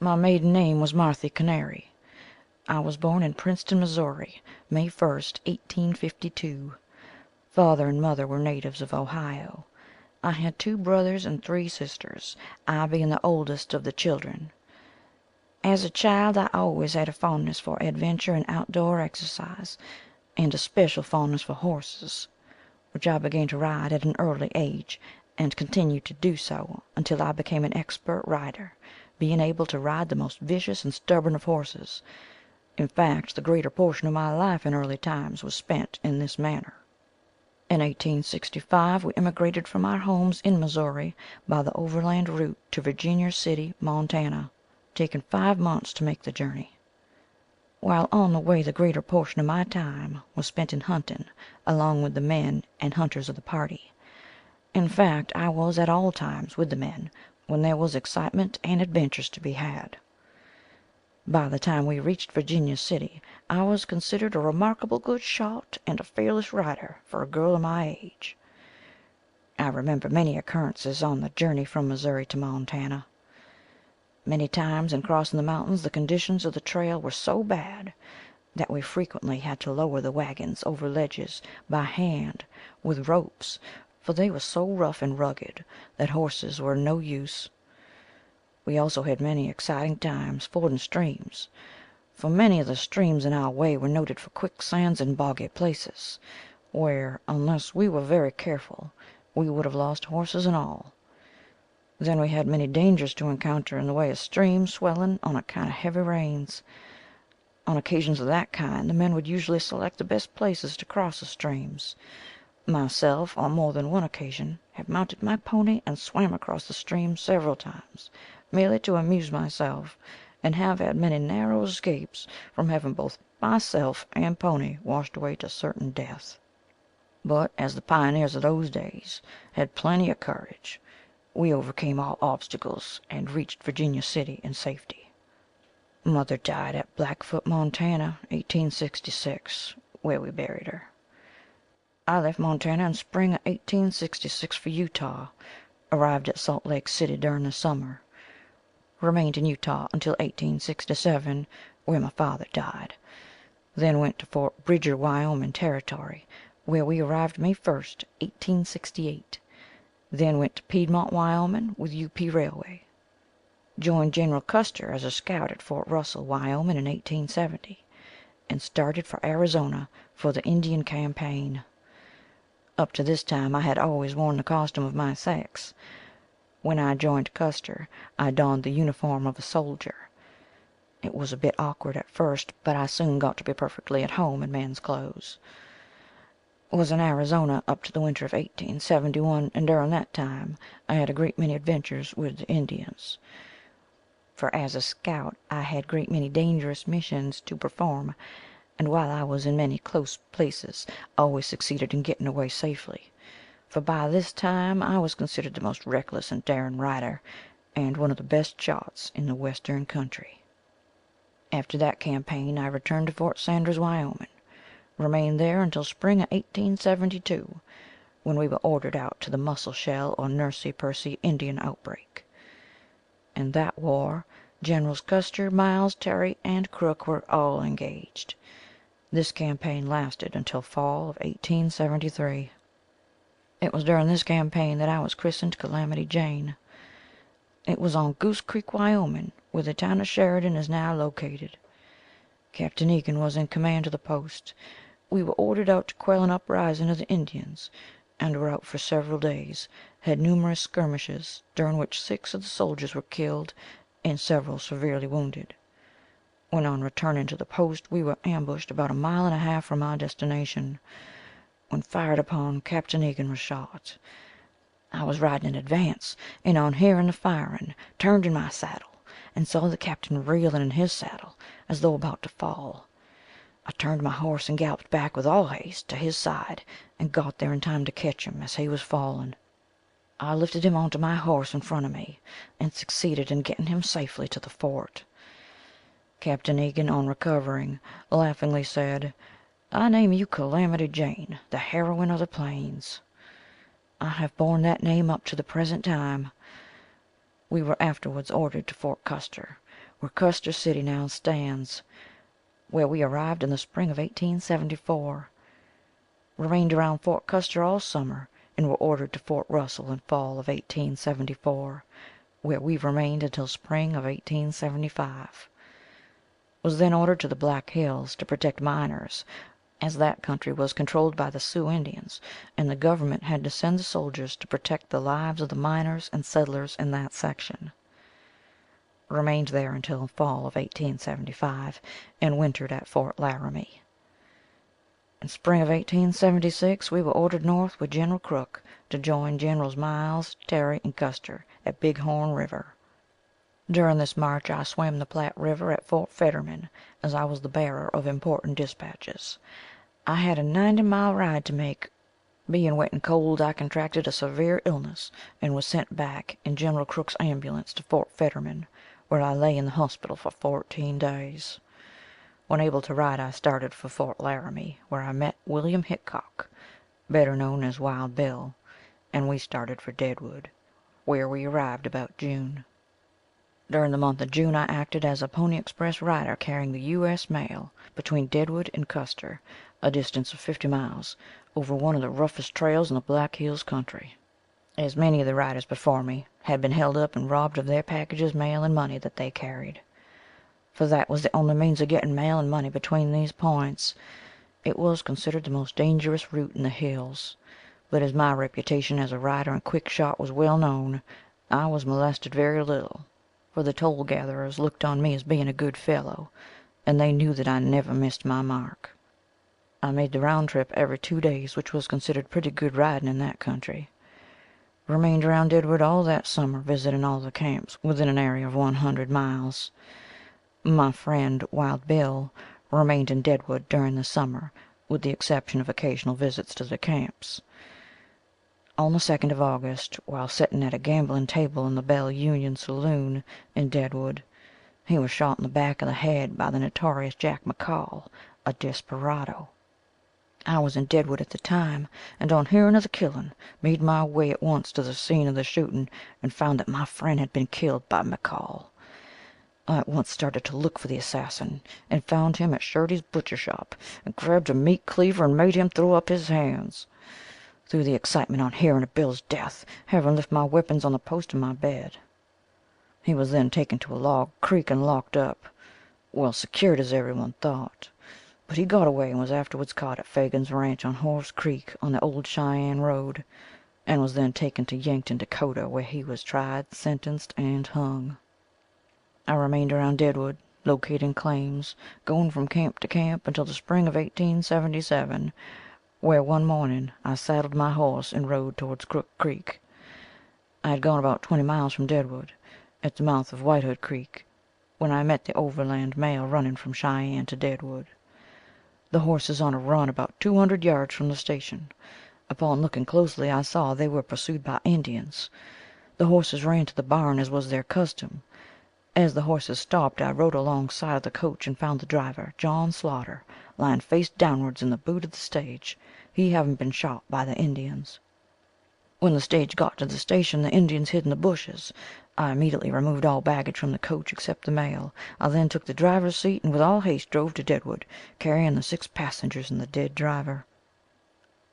My maiden name was Marthy Cannary. I was born in Princeton, Missouri, May 1st, 1852. Father and mother were natives of Ohio. I had 2 brothers and 3 sisters, I being the oldest of the children. As a child I always had a fondness for adventure and outdoor exercise, and a special fondness for horses, which I began to ride at an early age, and continued to do so until I became an expert rider, being able to ride the most vicious and stubborn of horses. In fact, the greater portion of my life in early times was spent in this manner. In 1865 we emigrated from our homes in Missouri by the overland route to Virginia City, Montana, taking 5 months to make the journey. While on the way the greater portion of my time was spent in hunting, along with the men and hunters of the party. In fact, I was at all times with the men when there was excitement and adventures to be had. By the time we reached Virginia City I was considered a remarkable good shot and a fearless rider for a girl of my age. I remember many occurrences on the journey from Missouri to Montana. Many times in crossing the mountains the conditions of the trail were so bad that we frequently had to lower the wagons over ledges by hand with ropes, for they were so rough and rugged that horses were no use. We also had many exciting times fording streams, for many of the streams in our way were noted for quicksands and boggy places, where, unless we were very careful, we would have lost horses and all. Then we had many dangers to encounter in the way of streams swelling on account of heavy rains. On occasions of that kind the men would usually select the best places to cross the streams. Myself, on more than one occasion, have mounted my pony and swam across the stream several times, merely to amuse myself, and have had many narrow escapes from having both myself and pony washed away to certain death. But as the pioneers of those days had plenty of courage, we overcame all obstacles and reached Virginia City in safety. Mother died at Blackfoot, Montana, 1866, where we buried her. I left Montana in spring of 1866 for Utah, arrived at Salt Lake City during the summer, remained in Utah until 1867, where my father died, then went to Fort Bridger, Wyoming Territory, where we arrived May 1st, 1868. Then went to Piedmont, Wyoming with U.P. Railway. Joined General Custer as a scout at Fort Russell, Wyoming in 1870, and started for Arizona for the Indian campaign. Up to this time I had always worn the costume of my sex. When I joined Custer I donned the uniform of a soldier. It was a bit awkward at first, but I soon got to be perfectly at home in men's clothes. Was in Arizona up to the winter of 1871, and during that time I had a great many adventures with the Indians. For as a scout I had great many dangerous missions to perform, and while I was in many close places always succeeded in getting away safely, for by this time I was considered the most reckless and daring rider, and one of the best shots in the western country. After that campaign I returned to Fort Sanders, Wyoming. Remained there until spring of 1872, when we were ordered out to the Musselshell or Nursey Pursey Indian outbreak. In that war Generals Custer, Miles, Terry, and Crook were all engaged. This campaign lasted until fall of 1873. It was during this campaign that I was christened Calamity Jane. It was on Goose Creek, Wyoming, where the town of Sheridan is now located. Captain Egan was in command of the post. We were ordered out to quell an uprising of the Indians, and were out for several days, had numerous skirmishes, during which 6 of the soldiers were killed and several severely wounded. When on returning to the post we were ambushed about 1.5 miles from our destination. When fired upon, Captain Egan was shot. I was riding in advance, and on hearing the firing, turned in my saddle, and saw the captain reeling in his saddle as though about to fall. I turned my horse and galloped back with all haste to his side, and got there in time to catch him as he was falling. I lifted him onto my horse in front of me, and succeeded in getting him safely to the fort. Captain Egan, on recovering, laughingly said, "I name you Calamity Jane, the heroine of the plains." I have borne that name up to the present time. We were afterwards ordered to Fort Custer, where Custer City now stands, where we arrived in the spring of 1874. Remained around Fort Custer all summer, and were ordered to Fort Russell in fall of 1874, where we remained until spring of 1875. Was then ordered to the Black Hills to protect miners, as that country was controlled by the Sioux Indians, and the government had to send the soldiers to protect the lives of the miners and settlers in that section. Remained there until fall of 1875, and wintered at Fort Laramie. In spring of 1876 we were ordered north with General Crook to join Generals Miles, Terry, and Custer at Big Horn River. During this march I swam the Platte River at Fort Fetterman, as I was the bearer of important dispatches. I had a 90-mile ride to make. Being wet and cold, I contracted a severe illness and was sent back in General Crook's ambulance to Fort Fetterman, where I lay in the hospital for 14 days. When able to ride, I started for Fort Laramie, where I met William Hickok, better known as Wild Bill, and we started for Deadwood, where we arrived about June. During the month of June I acted as a Pony Express rider carrying the U.S. mail between Deadwood and Custer, a distance of 50 miles, over one of the roughest trails in the Black Hills country, as many of the riders before me had been held up and robbed of their packages, mail, and money that they carried. For that was the only means of getting mail and money between these points. It was considered the most dangerous route in the hills, but as my reputation as a rider and quick shot was well known, I was molested very little, for the toll gatherers looked on me as being a good fellow, and they knew that I never missed my mark. I made the round trip every 2 days, which was considered pretty good riding in that country. Remained around Deadwood all that summer, visiting all the camps within an area of 100 miles. My friend, Wild Bill, remained in Deadwood during the summer, with the exception of occasional visits to the camps. On the 2nd of August, while sitting at a gambling table in the Bell Union Saloon in Deadwood, he was shot in the back of the head by the notorious Jack McCall, a desperado. I was in Deadwood at the time, and on hearing of the killing, made my way at once to the scene of the shooting, and found that my friend had been killed by McCall. I at once started to look for the assassin, and found him at Shirley's butcher shop, and grabbed a meat cleaver and made him throw up his hands. Through the excitement on hearing of Bill's death, having left my weapons on the post of my bed. He was then taken to a log creek and locked up, well secured as everyone thought, but he got away and was afterwards caught at Fagan's ranch on Horse Creek on the old Cheyenne road, and was then taken to Yankton, Dakota, where he was tried, sentenced, and hung. I remained around Deadwood, locating claims, going from camp to camp until the spring of 1877, where one morning I saddled my horse and rode towards Crook Creek. I had gone about 20 miles from Deadwood, at the mouth of White Hood Creek, when I met the overland mail running from Cheyenne to Deadwood. The horses on a run about 200 yards from the station. Upon looking closely, I saw they were pursued by Indians. The horses ran to the barn as was their custom. As the horses stopped, I rode alongside of the coach and found the driver, John Slaughter, lying face downwards in the boot of the stage, he having been shot by the Indians. When the stage got to the station, the Indians hid in the bushes. I immediately removed all baggage from the coach except the mail. I then took the driver's seat and with all haste drove to Deadwood, carrying the 6 passengers and the dead driver.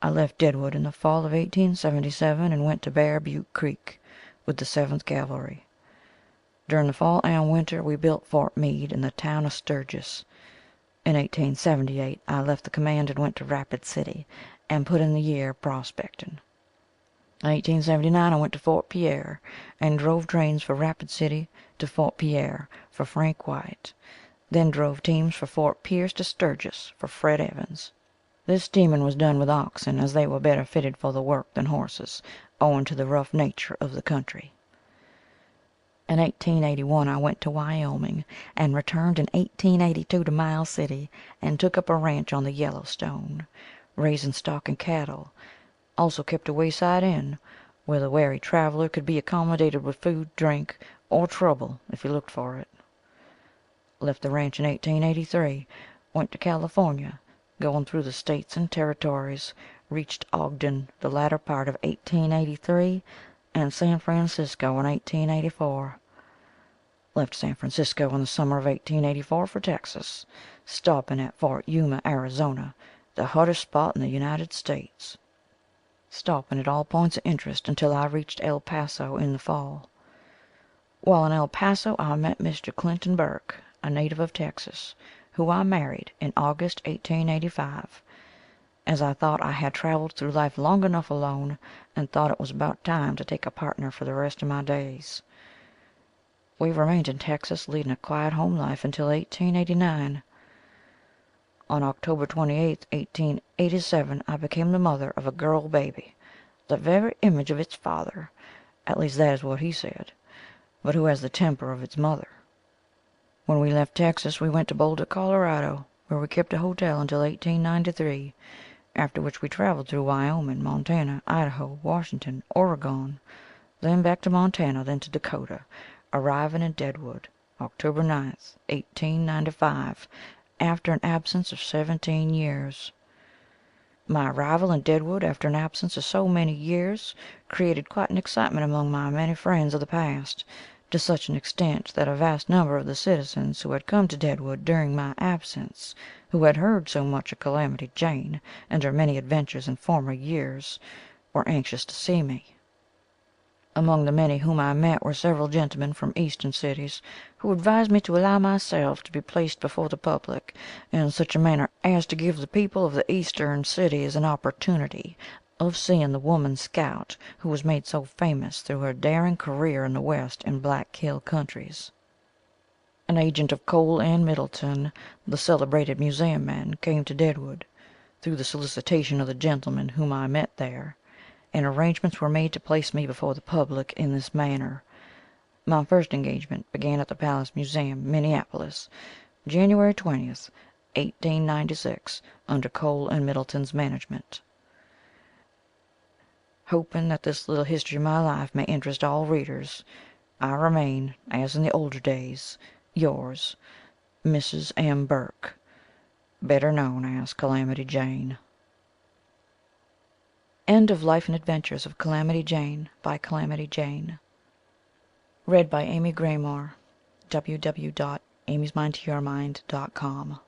I left Deadwood in the fall of 1877 and went to Bear Butte Creek with the 7th Cavalry. During the fall and winter we built Fort Meade in the town of Sturgis. In 1878 I left the command and went to Rapid City, and put in the year prospecting. In 1879 I went to Fort Pierre, and drove trains for Rapid City to Fort Pierre for Frank White, then drove teams from Fort Pierce to Sturgis for Fred Evans. This teaming was done with oxen, as they were better fitted for the work than horses, owing to the rough nature of the country. In 1881 I went to Wyoming, and returned in 1882 to Miles City, and took up a ranch on the Yellowstone, raising stock and cattle. Also kept a wayside inn, where the wary traveler could be accommodated with food, drink, or trouble if he looked for it. Left the ranch in 1883, went to California, going through the states and territories, reached Ogden the latter part of 1883, and San Francisco in 1884. Left San Francisco in the summer of 1884 for Texas, stopping at Fort Yuma, Arizona, the hottest spot in the United States. Stopping at all points of interest until I reached El Paso in the fall. While in El Paso I met Mr. Clinton Burke, a native of Texas, who I married in August, 1885. As I thought I had traveled through life long enough alone, and thought it was about time to take a partner for the rest of my days. We remained in Texas, leading a quiet home life until 1889. On October 28, 1887, I became the mother of a girl baby, the very image of its father, at least that is what he said, but who has the temper of its mother. When we left Texas we went to Boulder, Colorado, where we kept a hotel until 1893, after which we traveled through Wyoming, Montana, Idaho, Washington, Oregon, then back to Montana, then to Dakota, arriving in Deadwood, October 9th, 1895, after an absence of 17 years. My arrival in Deadwood after an absence of so many years created quite an excitement among my many friends of the past, to such an extent that a vast number of the citizens who had come to Deadwood during my absence, who had heard so much of Calamity Jane and her many adventures in former years, were anxious to see me. Among the many whom I met were several gentlemen from Eastern cities, who advised me to allow myself to be placed before the public in such a manner as to give the people of the Eastern cities an opportunity of seeing the woman scout who was made so famous through her daring career in the West and Black Hill countries. An agent of Cole and Middleton, the celebrated museum men, came to Deadwood, through the solicitation of the gentlemen whom I met there, and arrangements were made to place me before the public in this manner. My first engagement began at the Palace Museum, Minneapolis, January 20th, 1896, under Cole and Middleton's management. Hoping that this little history of my life may interest all readers, I remain, as in the older days, yours, Mrs. M. Burke, better known as Calamity Jane. End of Life and Adventures of Calamity Jane, by Calamity Jane. Read by Amy Graymore. www.amysmindtoyourmind.com